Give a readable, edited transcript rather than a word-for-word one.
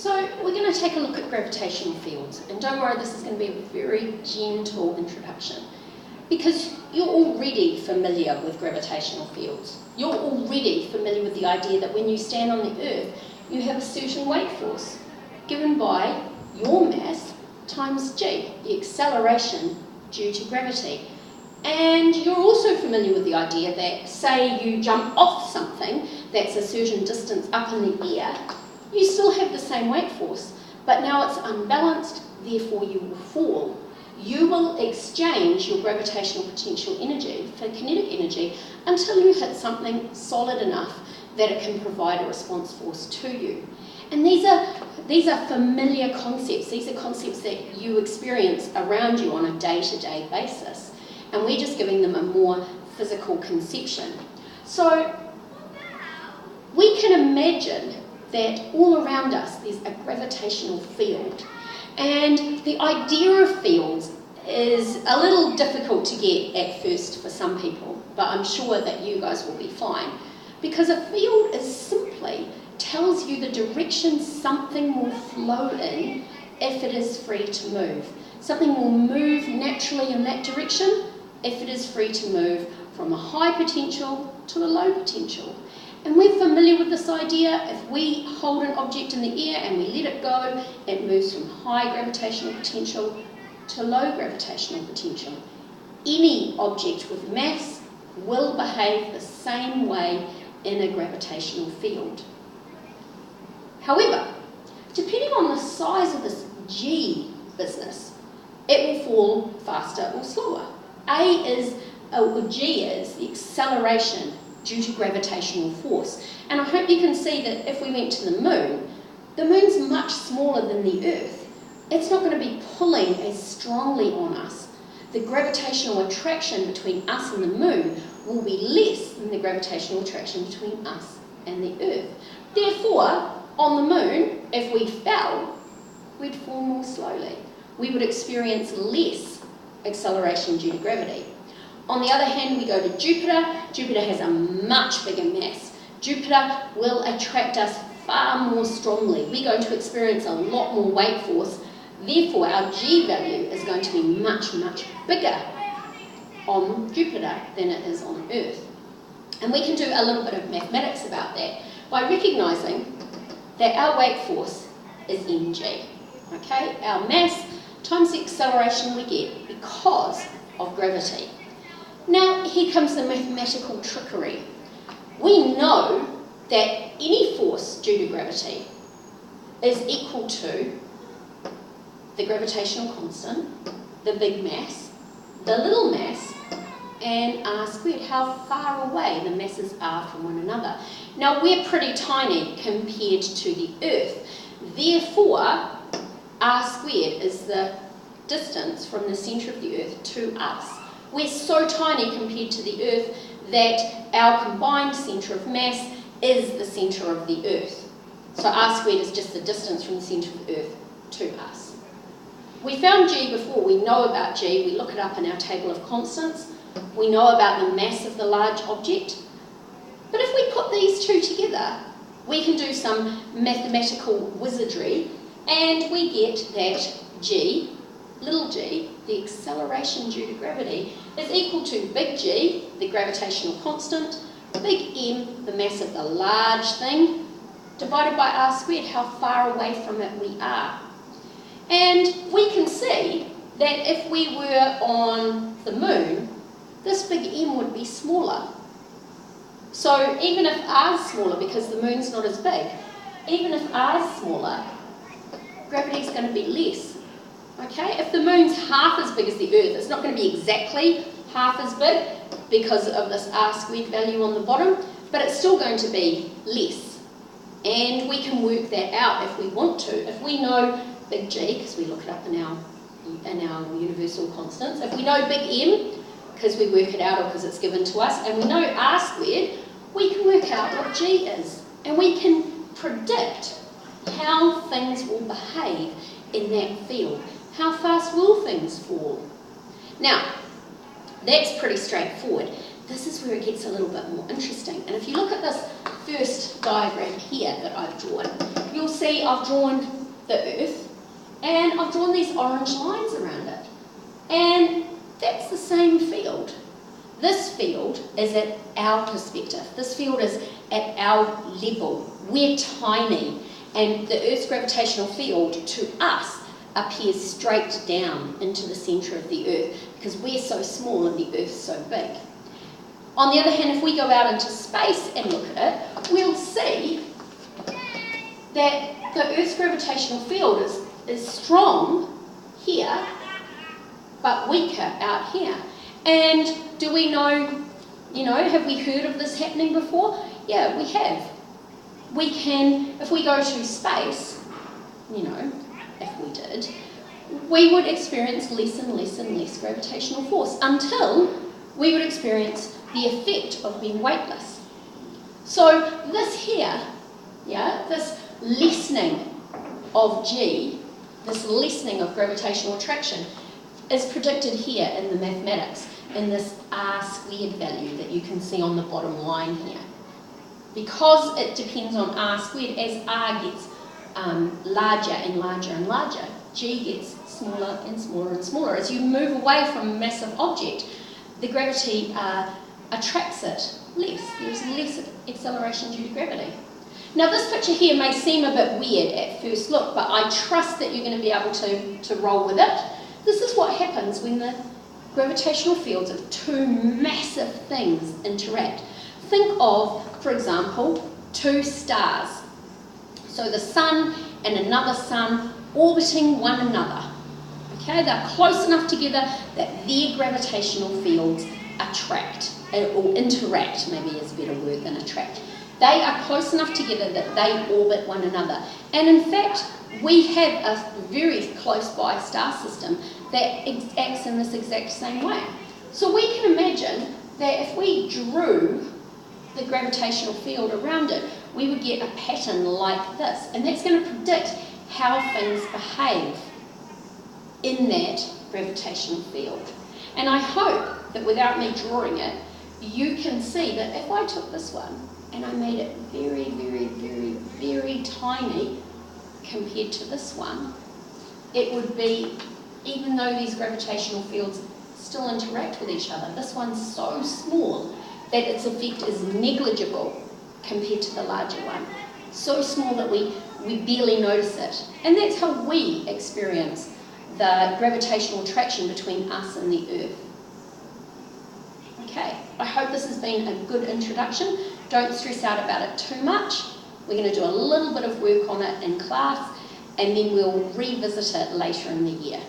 So we're going to take a look at gravitational fields, and don't worry, this is going to be a very gentle introduction because you're already familiar with gravitational fields. You're already familiar with the idea that when you stand on the Earth, you have a certain weight force given by your mass times g, the acceleration due to gravity. And you're also familiar with the idea that, say you jump off something that's a certain distance up in the air, you still have the same weight force, but now it's unbalanced, therefore you will fall. You will exchange your gravitational potential energy for kinetic energy until you hit something solid enough that it can provide a response force to you. And these are familiar concepts. These are concepts that you experience around you on a day-to-day basis. And we're just giving them a more physical conception. So we can imagine that all around us there's a gravitational field. And the idea of fields is a little difficult to get at first for some people, but I'm sure that you guys will be fine. Because a field is simply tells you the direction something will flow in if it is free to move. Something will move naturally in that direction if it is free to move from a high potential to a low potential. And we're familiar with this idea. If we hold an object in the air and we let it go, it moves from high gravitational potential to low gravitational potential. Any object with mass will behave the same way in a gravitational field. However, depending on the size of this G business, it will fall faster or slower. G is the acceleration due to gravitational force. And I hope you can see that if we went to the moon's much smaller than the Earth. It's not going to be pulling as strongly on us. The gravitational attraction between us and the moon will be less than the gravitational attraction between us and the Earth. Therefore, on the moon, if we fell, we'd fall more slowly. We would experience less acceleration due to gravity. On the other hand, we go to Jupiter. Jupiter has a much bigger mass. Jupiter will attract us far more strongly. We're going to experience a lot more weight force. Therefore, our G value is going to be much, much bigger on Jupiter than it is on Earth. And we can do a little bit of mathematics about that by recognising that our weight force is mg. Okay? Our mass times the acceleration we get because of gravity. Now, here comes the mathematical trickery. We know that any force due to gravity is equal to the gravitational constant, the big mass, the little mass, and r squared, how far away the masses are from one another. Now, we're pretty tiny compared to the Earth. Therefore, r squared is the distance from the centre of the Earth to us. We're so tiny compared to the Earth that our combined centre of mass is the centre of the Earth. So r squared is just the distance from the centre of the Earth to us. We found G before. We know about G. We look it up in our table of constants. We know about the mass of the large object. But if we put these two together, we can do some mathematical wizardry, and we get that G, little g, the acceleration due to gravity, is equal to big G, the gravitational constant, big M, the mass of the large thing, divided by r squared, how far away from it we are. And we can see that if we were on the moon, this big M would be smaller. So even if r is smaller, because the moon's not as big, even if r is smaller, gravity is going to be less. Okay, if the moon's half as big as the Earth, it's not going to be exactly half as big because of this r squared value on the bottom, but it's still going to be less. And we can work that out if we want to. If we know big G, because we look it up in our universal constants, if we know big M, because we work it out or because it's given to us, and we know r squared, we can work out what G is. And we can predict how things will behave in that field. How fast will things fall? Now, that's pretty straightforward. This is where it gets a little bit more interesting. And if you look at this first diagram here that I've drawn, you'll see I've drawn the Earth and I've drawn these orange lines around it. And that's the same field. This field is at our perspective. This field is at our level. We're tiny, and the Earth's gravitational field to us appears straight down into the centre of the Earth because we're so small and the Earth's so big. On the other hand, if we go out into space and look at it, we'll see that the Earth's gravitational field is strong here, but weaker out here. And do we know, have we heard of this happening before? Yeah, we have. We can, if we go to space, if we did, we would experience less and less and less gravitational force until we would experience the effect of being weightless. So this here, this lessening of G, this lessening of gravitational attraction, is predicted here in the mathematics, in this r squared value that you can see on the bottom line here. Because it depends on r squared, as r gets larger and larger and larger, G gets smaller and smaller and smaller. As you move away from a massive object, the gravity attracts it less. There's less acceleration due to gravity. Now this picture here may seem a bit weird at first look, but I trust that you're going to be able to roll with it. This is what happens when the gravitational fields of two massive things interact. Think of, for example, two stars. So the sun and another sun orbiting one another. Okay, they're close enough together that their gravitational fields attract, or interact, maybe is a better word than attract. They are close enough together that they orbit one another. And in fact, we have a very close by star system that acts in this exact same way. So we can imagine that if we drew the gravitational field around it, we would get a pattern like this. And that's going to predict how things behave in that gravitational field. And I hope that without me drawing it, you can see that if I took this one and I made it very, very, very, very tiny compared to this one, it would be, even though these gravitational fields still interact with each other, this one's so small that its effect is negligible compared to the larger one. So small that we barely notice it. And that's how we experience the gravitational attraction between us and the Earth. Okay, I hope this has been a good introduction. Don't stress out about it too much. We're going to do a little bit of work on it in class, and then we'll revisit it later in the year.